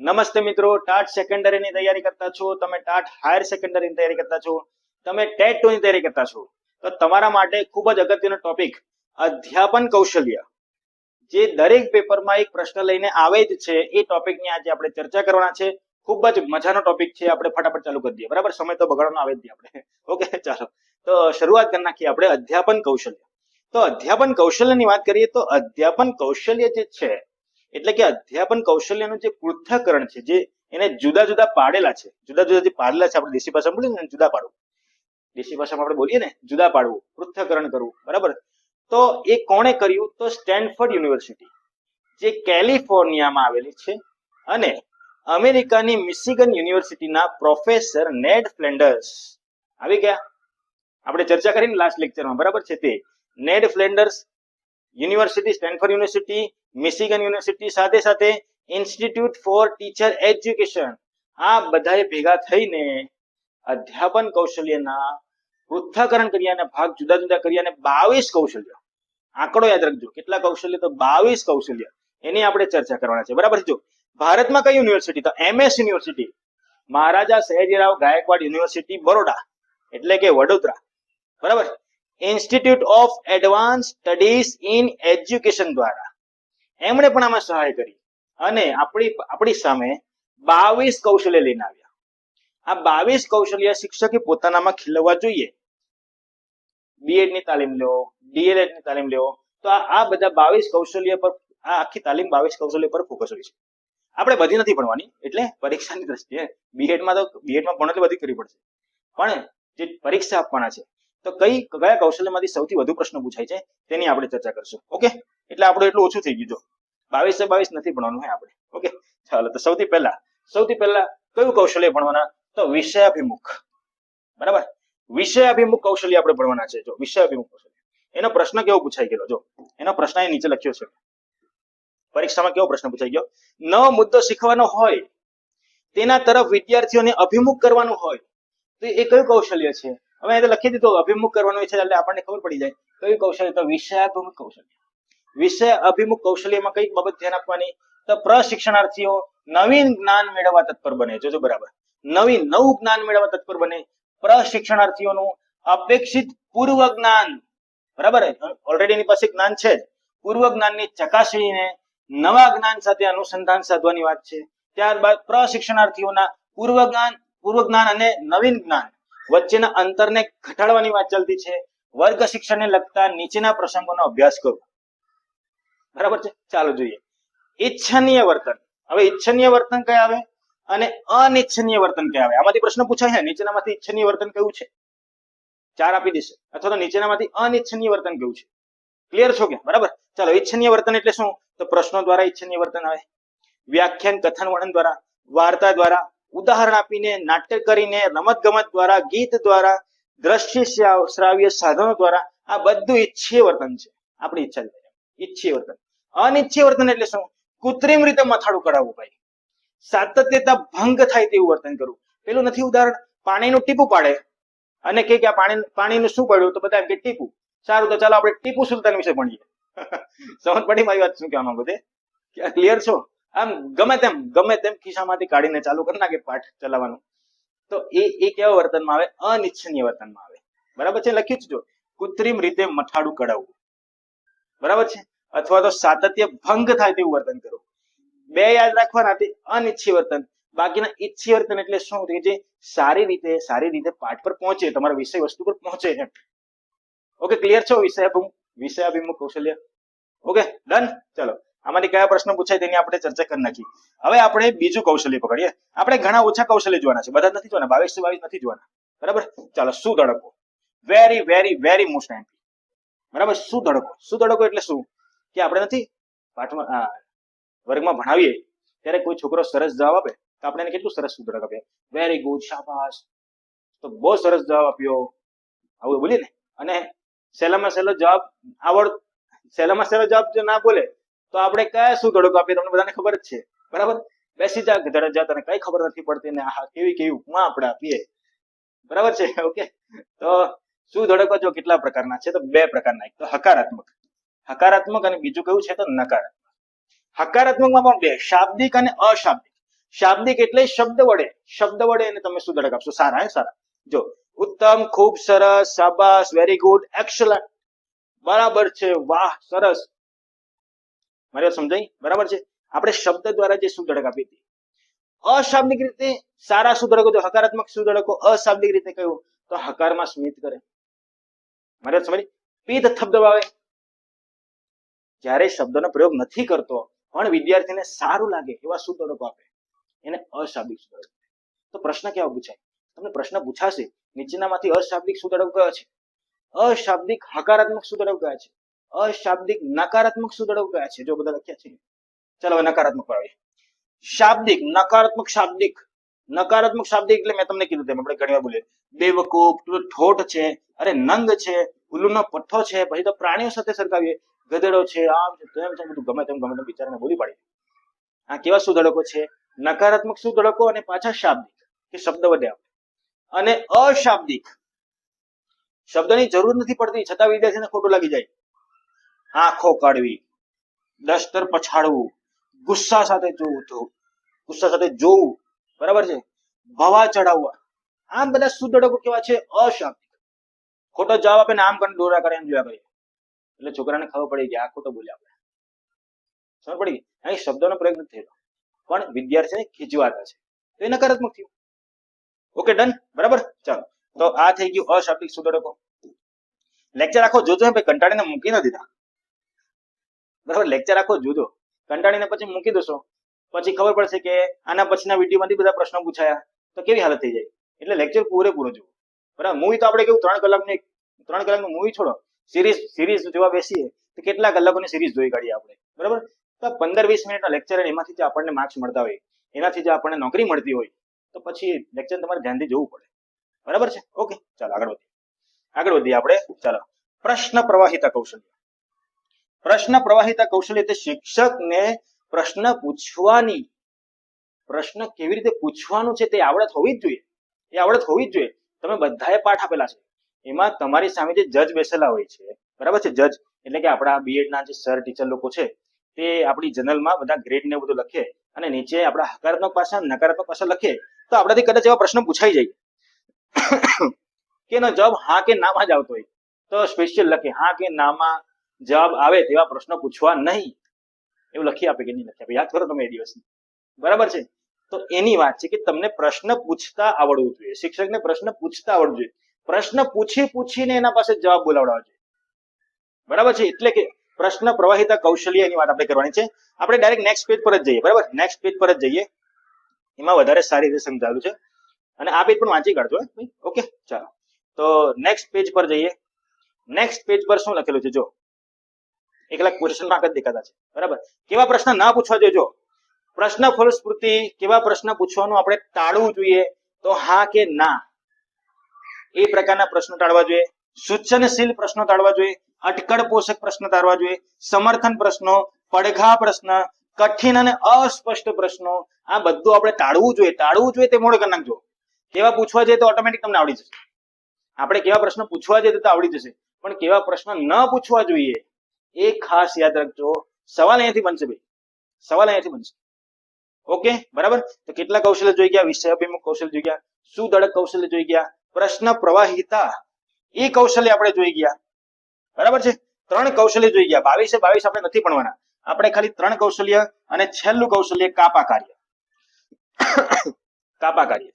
નમસ્તે મિત્રો, ટાટ સેકન્ડરીની તૈયારી કરતા છો, તમે ટાટ હાયર સેકન્ડરીની તૈયારી કરતા છો, તમે ટેટ 2 ની તૈયારી કરતા છો, તો તમારા માટે ખૂબ જ અગત્યનો ટોપિક અધ્યાપન કૌશલ્ય, જે દરેક પેપરમાં એક પ્રશ્ન લઈને આવે જ છે, એ ટોપિકની આજે આપણે ચર્ચા કરવાના છે. ખૂબ જ મજાનો ટોપિક છે. આપણે ફટાફટ ચાલુ કરી દઈએ. બરાબર, સમય તો બગાડવાનો આવે જ નહીં આપણે. ઓકે, ચાલો તો શરૂઆત કરી નાખીએ આપણે અધ્યાપન કૌશલ્ય. તો અધ્યાપન કૌશલ્યની વાત કરીએ તો અધ્યાપન કૌશલ્ય જે છે એટલે કે અધ્યાપન કૌશલ્યનું જે પૃથ્થકરણ છે, જે એને જુદા જુદા પાડેલા છે, જુદા જુદા જે પાડેલા છે, આપણે દેશી ભાષામાં બોલીએ ને જુદા પાડવું, દેશી ભાષામાં આપણે બોલીએ ને જુદા પાડવું, પૃથ્થકરણ કરવું. બરાબર, તો એ કોણે કર્યું? તો સ્ટેનફોર્ડ યુનિવર્સિટી, જે કેલિફોર્નિયામાં આવેલી છે, અને અમેરિકાની મિશિગન યુનિવર્સિટીના પ્રોફેસર નેડ ફ્લેન્ડર્સ આવી ગયા. આપણે ચર્ચા કરીને લાસ્ટ લેક્ચરમાં, બરાબર છે, તે Ned Flanders university, Stanford university, Michigan university, સાથે સાથે ઇન્સ્ટિટ્યૂટ ફોર ટીચર એજ્યુકેશન, આ બધાએ ભેગા થઈને અધ્યાપન કૌશલ્યના પૃથ્થકરણ કર્યા અને ભાગ જુદા જુદા કર્યા અને 22 કૌશલ્ય, આંકડો યાદ રાખજો, કેટલા કૌશલ્ય? તો 22 કૌશલ્ય, એની આપણે ચર્ચા કરવાના છે. બરાબર, જો ભારતમાં કઈ યુનિવર્સિટી? તો MS university, Maharaja Sayajirao Gaekwad university, Baroda એટલે કે વડોદરા. બરાબર, institute of advance studies in education દ્વારા એમણે પણ આમાં સહાય કરી અને આપણી સામે 22 કૌશલ્ય લઈને આવ્યા. આ 22 કૌશલ્ય શિક્ષકે પોતાનામાં ખીલવવા જોઈએ. BEd ની તાલીમ લો, DLED ની તાલીમ લો, તો આ બધા 22 કૌશલ્ય પર, આ આખી તાલીમ 22 કૌશલ્ય પર ફોકસ હોય છે. આપણે બધી નથી ભણવાની, એટલે પરીક્ષાની દ્રષ્ટિએ BEdમાં ભણો એટલે બધી કરવી પડશે, પણ જે પરીક્ષા આપવાના છે તો કયા કૌશલ્યમાંથી સૌથી વધુ પ્રશ્નો પૂછાય છે તેની આપણે ચર્ચા કરશું. ઓકે, એટલે આપણું એટલું ઓછું થઈ ગયું. જો 22 નથી ભણવાનું હોય આપણે. ઓકે, ચાલો તો સૌથી પહેલા કયું કૌશલ્ય ભણવાના? તો વિષયાભિમુખ. બરાબર, વિષયાભિમુખ કૌશલ્ય આપણે ભણવાના છે. જો વિષયાભિમુખ કૌશલ્ય, એનો પ્રશ્ન કેવો પૂછાઈ ગયો? જો એનો પ્રશ્ન અહીં નીચે લખ્યો છે, પરીક્ષામાં કેવો પ્રશ્ન પૂછાઈ ગયો? નવો મુદ્દો શીખવાનો હોય, તેના તરફ વિદ્યાર્થીઓને અભિમુખ કરવાનું હોય, તો એ કયું કૌશલ્ય છે? હવે અહીં લખી દીધું અભિમુખ કરવાનું છે, એટલે આપણને ખબર પડી જાય કયું કૌશલ્ય. તો વિષયાભિમુખ કૌશલ્ય. વિષય અભિમુખ કૌશલ્યમાં કઈ બાબત ધ્યાન આપવાની? તો પ્રશિક્ષણાર્થીઓ નવીન જ્ઞાન મેળવવા તત્પર બને. જોજો, બરાબર, નવું જ્ઞાન મેળવવા તત્પર બને. પ્રશિક્ષણાર્થીઓનું અપેક્ષિત પૂર્વ જ્ઞાન, બરાબર, ઓલરેડી એની પાસે જ્ઞાન છે, પૂર્વ જ્ઞાનની ચકાસણીને નવા જ્ઞાન સાથે અનુસંધાન સાધવાની વાત છે. ત્યારબાદ પ્રશિક્ષણાર્થીઓના પૂર્વ જ્ઞાન અને નવીન જ્ઞાન વચ્ચેના અંતરને ઘટાડવાની વાત ચાલતી છે. વર્ગ શિક્ષણને લગતા નીચેના પ્રસંગોનો અભ્યાસ કરો. બરાબર છે, ચાલો જોઈએ. ઈચ્છનીય વર્તન. હવે ઈચ્છનીય વર્તન કયા આવે અને અનિચ્છનીય વર્તન કયા આવે? આમાંથી પ્રશ્ન પૂછાય છે, નીચેનામાંથી ઈચ્છનીય વર્તન કયું છે? 4 આપી દેશે, અથવા તો નીચેનામાંથી અનિચ્છનીય વર્તન કયું છે? ક્લિયર છો કે? બરાબર, ચાલો. ઈચ્છનીય વર્તન એટલે શું? તો પ્રશ્નો દ્વારા ઈચ્છનીય વર્તન આવે, વ્યાખ્યાન, કથન, વર્ણન દ્વારા, વાર્તા દ્વારા, ઉદાહરણ આપીને, નાટ્ય કરીને, રમત ગમત દ્વારા, ગીત દ્વારા, દ્રશ્ય શ્રાવ્ય સાધનો દ્વારા, આ બધું ઈચ્છીય વર્તન છે. આપણી ઈચ્છા છે, ઈચ્છીય વર્તન. અનિચ્છીય વર્તન એટલે શું? કૃત્રિમ રીતે મથાળું કરાવવું, ભાઈ, સાતત્યતા ભંગ થાય તેવું વર્તન કરવું. પેલું નથી ઉદાહરણ, પાણીનું ટીપું પાડે અને કે આ પાણીનું શું પડ્યું? તો બધા એમ કે ટીપું. સારું, તો ચાલો આપણે ટીપુ સુલતાન વિશે ભણીએ. સમજ પડી મારી વાત શું કહેવા માંગુ તે? ક્લિયર છો? આમ ગમે તેમ ખિસ્સામાંથી કાઢીને ચાલુ કરી નાખે પાઠ ચલાવવાનું, તો એ કેવા વર્તનમાં આવે? અનિચ્છનીય વર્તનમાં આવે. બરાબર છે, લખ્યું જ જો, કૃત્રિમ રીતે મથાળું કરાવવું. બરાબર છે, અથવા તો સાતત્ય ભંગ થાય તેવું વર્તન કરવું. 2 યાદ રાખવાના, અનિચ્છીય વર્તન. બાકીના ઈચ્છીય વર્તન એટલે શું? જે સારી રીતે પાઠ પર પહોંચે, તમારા વિષય વસ્તુ પર પહોંચે એમ. ઓકે, ક્લિયર છો? વિષયાભિમુખ કૌશલ્ય. Okay, done. ચલો, આમાંથી કયા પ્રશ્ન પૂછાય તેની આપણે ચર્ચા કરી નાખી. હવે આપણે બીજું કૌશલ્ય પકડીએ. આપણે ઘણા ઓછા કૌશલ્ય જોવાના છે, બધા નથી જોવાના, 22 નથી જોવાના. બરાબર, ચાલો. સુધડકો, વેરી વેરી વેરી મોસ્ટ એમ્પી. બરાબર, સુધડકો એટલે શું? કે આપણે નથી પાઠમાં, વર્ગમાં ભણાવીએ ત્યારે કોઈ છોકરો સરસ જવાબ આપે તો આપણે એને કેટલું સરસ સુધડક આપીએ, વેરી ગુડ, શાબાશ, તો બહુ સરસ જવાબ આપ્યો, આવું બોલીએ ને. અને સહેલામાં સહેલો જવાબ જો ના બોલે તો આપણે કયા સુધડકો આપીએ? તમને બધાને ખબર જ છે. બરાબર, બેસી જા ગધેડા, તને કઈ ખબર નથી પડતી ને આ કેવી ઉપમા આપણે આપીએ. બરાબર છે, ઓકે. તો સુધડકો જો કેટલા પ્રકારના છે? તો 2 પ્રકારના. એક તો હકારાત્મક અને બીજું કયું છે? તો નકારાત્મક. હકારાત્મકમાં પણ 2, શાબ્દિક અને અશાબ્દિક. શાબ્દિક એટલે શબ્દ વડે એને તમે શું ધડક આપશો? સારા, સારા. જો ઉત્તમ, ખૂબ સરસ, શાબાશ, વેરી ગુડ, એક્સલન્ટ, બરાબર છે, વાહ, સરસ. મારી વાત સમજાઈ? બરાબર છે. આપણે શબ્દ દ્વારા જે શું ધડક આપી હતી. અશાબ્દિક રીતે સારા સુધડકો, જો હકારાત્મક સુધડકો અશાબ્દિક રીતે કહ્યું તો હકારમાં સ્મિત કરે. મારી વાત સમજી? પીત થપધપાવે. જ્યારે શબ્દનો પ્રયોગ નથી કરતો પણ વિદ્યાર્થીને સારું લાગે એવા સુધડકો આપે, એને અશાબ્દિક સુધડકો. તો પ્રશ્ન કેવો પૂછાય? તમને પ્રશ્ન પૂછાશે નીચેનામાંથી અશાબ્દિક સુધડકો કયા છે? અશાબ્દિક હકારાત્મક સુધડકો કયા છે? અશાબ્દિક નકારાત્મક સુધડકો કયા છે? જો બધા લખ્યા છે. ચાલો હવે નકારાત્મક પર આવીએ. શાબ્દિક, નકારાત્મક શાબ્દિક. નકારાત્મક શાબ્દિક એટલે મેં તમને કીધું તેમ આપણે ઘણી વાર બોલીએ બેવકૂફ, ઠોઠ છે, અરે નંગ છે, ઉલ્લુનો પઠ્ઠો છે, પછી તો પ્રાણીઓ સાથે સરખાવીએ, ગધેડો છે, આમ છે, તેમ છે, બધું ગમે તેમ બિચારાને બોલી પાડી. આ કેવા સુધડકો છે? નકારાત્મક સુધડકો અને પાછા શાબ્દિક કે શબ્દ વડે આપે. અને અશાબ્દિક શબ્દની જરૂર નથી પડતી છતાં વિદ્યાર્થીને ખોટું લાગી જાય. આંખો કાઢવી, દસ્તર પછાડવું, ગુસ્સા સાથે જોવું, બરાબર છે, ભવા ચડાવવા, આ બધા સુધડકો કેવા છે? અશાબ્દિક. ખોટો જવાબ આપે ને આમ કરીને દોરા કરે એમ જોયા કરીએ એટલે છોકરાને ખબર પડી કે આ ખોટો બોલ્યા આપણે. સમજ પડી? અહીં શબ્દનો પ્રયોગ નથી થયેલો પણ વિદ્યાર્થીને ખીજવાતા છે તો એ નકારાત્મક થયું. ઓકે, ડન, બરાબર. ચાલો, તો આ થઈ ગયું અશાબ્દિક સુધડકો. લેક્ચર આખો જોજો ભાઈ, કંટાળીને મૂકી ન દીધા. બરાબર, લેક્ચર આખો જોજો, કંટાળીને પછી મૂકી દેશો પછી ખબર પડશે કે આના પછીના વિડીયોમાંથી બધા પ્રશ્નો પૂછાયા તો કેવી હાલત થઈ જાય. એટલે લેક્ચર પૂરેપૂરો જોવો. બરાબર, મૂવી તો આપણે કેવું 3 કલાકનું મૂવી છોડો, સિરીઝ જોવા બેસીએ તો કેટલા કલાકોની સિરીઝ જોઈ કાઢીએ આપણે. બરાબર, તો 15-20 મિનિટના લેક્ચર એમાંથી જે આપણને માર્ક્સ મળતા હોય, એનાથી જે આપણને નોકરી મળતી હોય તો પછી લેક્ચર તમારે ધ્યાનથી જોવું પડે. બરાબર છે? ઓકે, ચાલો આગળ વધીએ આપણે. ચાલો, પ્રશ્ન પ્રવાહિતા કૌશલ્ય. પ્રશ્ન પ્રવાહિતા કૌશલ્ય એટલે શિક્ષકને પ્રશ્ન કેવી રીતે પૂછવાનું છે તે આવડત હોવી જ જોઈએ. તમે બધાએ પાઠ આપેલા છે, એમાં તમારી સામે જે જજ બેસેલા હોય છે, બરાબર છે, જજ એટલે કે આપણા બીએડ ના જે સર ટીચર લોકો છે તે આપણી જનરલમાં બધા ગ્રેડ ને બધું લખે અને નીચે આપણા હકારાત્મક પાસા નકારાત્મક પાસા લખે તો આપણાથી કદાચ એવા પ્રશ્ન પૂછાઈ જાય કે એનો જવાબ હા કે નામાં જ આવતો હોય તો સ્પેશિયલ લખે હા કે નામાં જવાબ આવે તેવા પ્રશ્નો પૂછવા નહીં. એવું લખી આપે કે નહીં લખી આપે? યાદ કરો તમે એ દિવસ. બરાબર છે? તો એની વાત છે કે તમને પ્રશ્ન પૂછતા આવડવું જોઈએ. શિક્ષકને પ્રશ્ન પૂછતા આવડવું જોઈએ. પ્રશ્ન પૂછીને એના પાસે જવાબ બોલાવડાવવા જોઈએ. બરાબર છે? એટલે કે પ્રશ્ન પ્રવાહિતા કૌશલ્ય એની વાત આપણે કરવાની છે. આપણે ડાયરેક્ટ નેક્સ્ટ પેજ પર જ જઈએ. બરાબર, નેક્સ્ટ પેજ પર જ જઈએ, એમાં વધારે સારી રીતે સમજાવેલું છે અને આ પેજ પણ વાંચી કાઢજો. ઓકે, ચાલો, તો નેક્સ્ટ પેજ પર જઈએ. નેક્સ્ટ પેજ પર શું લખેલું છે? જો એકલા ક્વેશ્ચન માર્ક જ દેખાતા છે. બરાબર, કેવા પ્રશ્ન ના પૂછવા જોઈએ? જો પ્રશ્ન ફલસ્ફૂર્તિ, કેવા પ્રશ્ન પૂછવાનું આપણે ટાળવું જોઈએ? તો હા કે ના એ પ્રકારના પ્રશ્નો ટાળવા જોઈએ. સૂચનશીલ પ્રશ્નો ટાળવા જોઈએ. અટકળ પોષક પ્રશ્નો ટાળવા જોઈએ. સમર્થન પ્રશ્નો, પડઘા પ્રશ્ન, કઠિન અને અસ્પષ્ટ પ્રશ્નો, આ બધું આપણે ટાળવું જોઈએ. તે મોડે કરી નાખજો. કેવા પૂછવા જોઈએ તો ઓટોમેટિક તમને આવડી જશે. આપણે કેવા પ્રશ્ન પૂછવા જોઈએ તો આવડી જશે, પણ કેવા પ્રશ્ન ન પૂછવા જોઈએ એ ખાસ યાદ રાખજો. સવાલ અહીંયાથી બનશે ભાઈ, સવાલ અહીંયાથી બનશે. ઓકે, બરાબર. તો કેટલા કૌશલ્ય જોઈ ગયા? વિષય અભિમુખ કૌશલ્ય જોઈ ગયા, સુધડક કૌશલ્ય જોઈ ગયા, પ્રશ્ન પ્રવાહિતા એ કૌશલ્ય આપણે જોઈ ગયા. બરાબર છે? 3 કૌશલ્ય જોઈ ગયા. 22 આપણે નથી ભણવાના. આપણે ખાલી 3 કૌશલ્ય અને છેલ્લું કૌશલ્ય કાપા કાર્ય. કાપા કાર્યની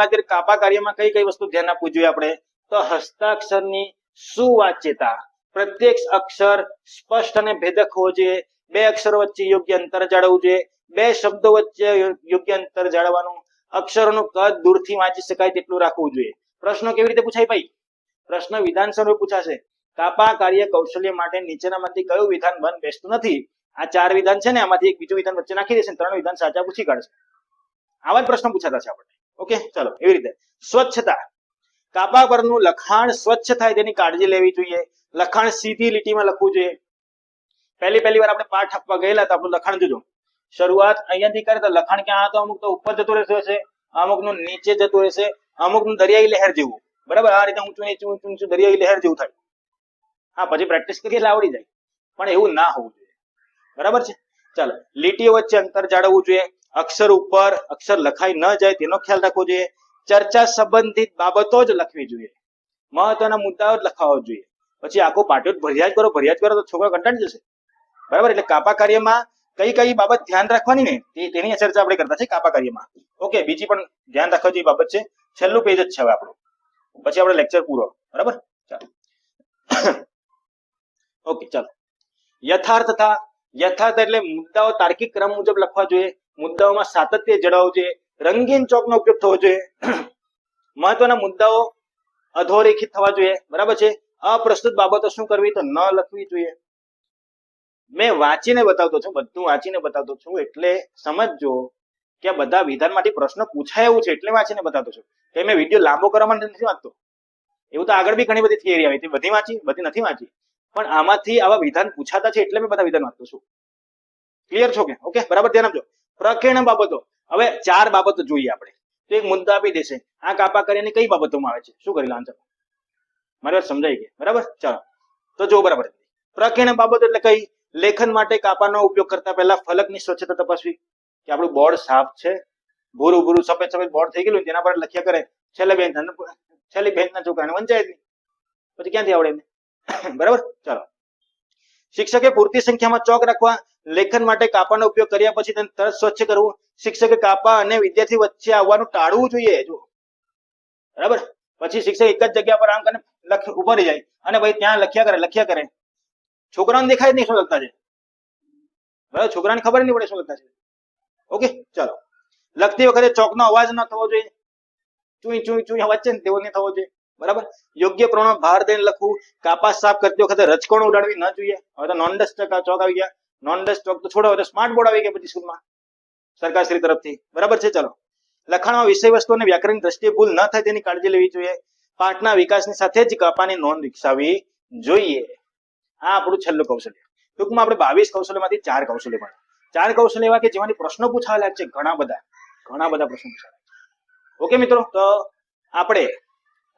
વાત કરીએ. કાપા કાર્યમાં કઈ વસ્તુ ધ્યાન આપવું જોઈએ આપણે? તો હસ્તાક્ષરની સુવાચ્યતા, પ્રત્યેક અક્ષર સ્પષ્ટ અને ભેદક હોવો જોઈએ. 2 અક્ષરો વચ્ચે યોગ્ય અંતર જાળવવું જોઈએ. 2 શબ્દો વચ્ચે યોગ્ય અંતર જાળવવાનું. અક્ષરોનું કદ દૂરથી વાંચી શકાય તેટલું રાખવું જોઈએ. પ્રશ્નો કેવી રીતે પૂછાય ભાઈ? પ્રશ્ન વિધાન સ્વરૂપે પૂછાશે. કાપા કાર્ય કૌશલ્ય માટે નીચેનામાંથી કયું વિધાન બંધ બેસતું નથી? આ 4 વિધાન છે ને, આમાંથી એક બીજું વિધાન વચ્ચે નાખી દેશે, 3 વિધાન સાચા પૂછી કાઢશે. આવા જ પ્રશ્નો પૂછાતા છે આપણને. ઓકે, ચાલો, એવી રીતે સ્વચ્છતા, કાપા પરનું લખાણ સ્વચ્છ થાય તેની કાળજી લેવી જોઈએ. લખાણ સીધી લીટીમાં લખવું જોઈએ. પહેલી વાર આપણે પાઠ આપવા ગયેલા તો આપણું લખાણ જોજો. શરૂઆત અહીંયાથી કરે તો લખાણ ક્યાં હતો? અમુક તો ઉપર જતું રહેશે, અમુકનું નીચે જતું રહેશે, અમુકનું દરિયાઈ લહેર જેવું. બરાબર, આ રીતે ઊંચું નીચું દરિયાઈ લહેર જેવું થાય. હા, પછી પ્રેક્ટિસ કરીએ એટલે આવડી જાય, પણ એવું ના હોવું જોઈએ. બરાબર છે? ચાલો, લીટીઓ વચ્ચે અંતર જાળવવું જોઈએ, અક્ષર ઉપર અક્ષર લખાઈ ન જાય તેનો ખ્યાલ રાખવો જોઈએ, ચર્ચા સંબંધિત બાબતો જ લખવી જોઈએ, મહત્વના મુદ્દાઓ જ લખાવવા જોઈએ. પછી આખો પાઠ્ય ભર્યા જ કરો તો છોકરો કંટાળી જશે. બરાબર, એટલે કાપા કાર્યમાં કઈ કઈ બાબત ધ્યાન રાખવાની ને તેની ચર્ચા આપણે કરતા છે કાપા કાર્યમાં. ઓકે, બીજી પણ ધ્યાન રાખવા જેવી બાબત છે. છેલ્લું પેજ જ છે હવે આપણું, પછી આપણે લેક્ચર પૂરો. બરાબર, ચાલો. ઓકે, ચાલો. યથાર્થતા, યથાર્થ એટલે મુદ્દાઓ તાર્કિક ક્રમ મુજબ લખવા જોઈએ, મુદ્દાઓમાં સાતત્ય જળવાવું જોઈએ, રંગીન ચોકનો ઉપયોગ થવો જોઈએ, મહત્વના મુદ્દાઓ અધોરેખિત થવા જોઈએ. બરાબર છે. અપ્રસ્તુત બાબતો શું કરવી તો ન લખવી જોઈએ. મેં વાંચીને બતાવતો છું, બધું વાંચીને બતાવતો છું, એટલે સમજજો કે આ બધા વિધાનમાંથી પ્રશ્ન પૂછાય એવું છે એટલે વાંચીને બતાવતો છું. કે મેં વિડીયો લાંબો કરવા માટે નથી વાંચતો. એવું તો આગળ બી ઘણી બધી થિયરી આવી હતી, બધી વાંચી, બધી નથી વાંચી, પણ આમાંથી આવા વિધાન પૂછાતા છે એટલે મેં બધા વિધાન વાંચતો છું. ક્લિયર છો કે? ઓકે, બરાબર, ધ્યાન આપજો. પ્રકીર્ણ બાબતો, હવે 4 બાબતો જોઈએ આપણે. તો એક મુદ્દો આપી દેશે, આ કાપા કરીને કઈ બાબતોમાં આવે છે, શું કરી લો આન્સર. મારી વાત સમજાઈ ગઈ? બરાબર, ચાલો તો જો બરાબર. પ્રકીર્ણ બાબતો એટલે કઈ? લેખન માટે કાપાનો ઉપયોગ કરતા પહેલા ફલકની સ્વચ્છતા તપાસવી, કે આપણું બોર્ડ સાફ છે, ભૂરું ભૂરું સફેદ સફેદ બોર્ડ થઈ ગયેલું, તેના પર લખ્યા કરે છેલ્લી બેન્ચના છોકરાને વંચાય જ નહીં, પછી ક્યાંથી આવડે એને? બરાબર, ચાલો. શિક્ષકે પૂરતી સંખ્યામાં ચોક રાખવા, લેખન માટે કાપાનો ઉપયોગ કર્યા પછી તેને તરત સ્વચ્છ કરવું, શિક્ષકે કાપા અને વિદ્યાર્થી વચ્ચે આવવાનું ટાળવું જોઈએ. જો બરાબર, પછી શિક્ષક એક જ જગ્યા પર આમ કરીને ઉભા રહી જાય અને ભાઈ ત્યાં લખ્યા કરે, છોકરાને દેખાય જ નહીં શું લખતા છે. બરાબર, છોકરાને ખબર નહીં પડે શું લખતા છે. ઓકે, ચાલો. લખતી વખતે ચોકનો અવાજ ન થવો જોઈએ, ચુઈ ચુઈ ચુઈ અવાજ છે ને તેવો નહીં થવો જોઈએ. બરાબર, યોગ્ય પ્રમાણમાં ભાર દઈને લખવું, કાપા સાફ કરતી વખતે રચકણો ઉડાડવી ન જોઈએ. હવે તો નોન ડસ્ટ ચોક આવી ગયા, નોન ડસ્ટ ચોક તો છોડો, હવે તો સ્માર્ટ બોર્ડ આવી ગયા બધી સ્કૂલમાં સરકારશ્રી તરફથી. બરાબર છે, ચાલો. લખાણમાં વિષય વસ્તુ અને વ્યાકરણ દ્રષ્ટિએ ભૂલ ન થાય તેની કાળજી લેવી જોઈએ. પાઠના વિકાસની સાથે જ કાપાની નોંધ વિકસાવવી જોઈએ. આ આપણું છેલ્લું કૌશલ્ય. ટૂંકમાં આપણે 22 કૌશલ્યમાંથી 4 કૌશલ્ય ભણ્યા. 4 કૌશલ્ય એવા કે જેમાંથી પ્રશ્નો પૂછાયેલા છે, ઘણા બધા પ્રશ્નો પૂછાયેલા. ઓકે મિત્રો, તો આપણે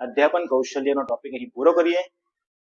અધ્યાપન કૌશલ્યનો ટોપિક અહીં પૂરો કરીએ.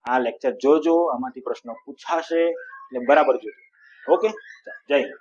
આ લેક્ચર જોજો, આમાંથી પ્રશ્નો પૂછાશે એટલે બરાબર જોજો. ઓકે, જય હિન્દ.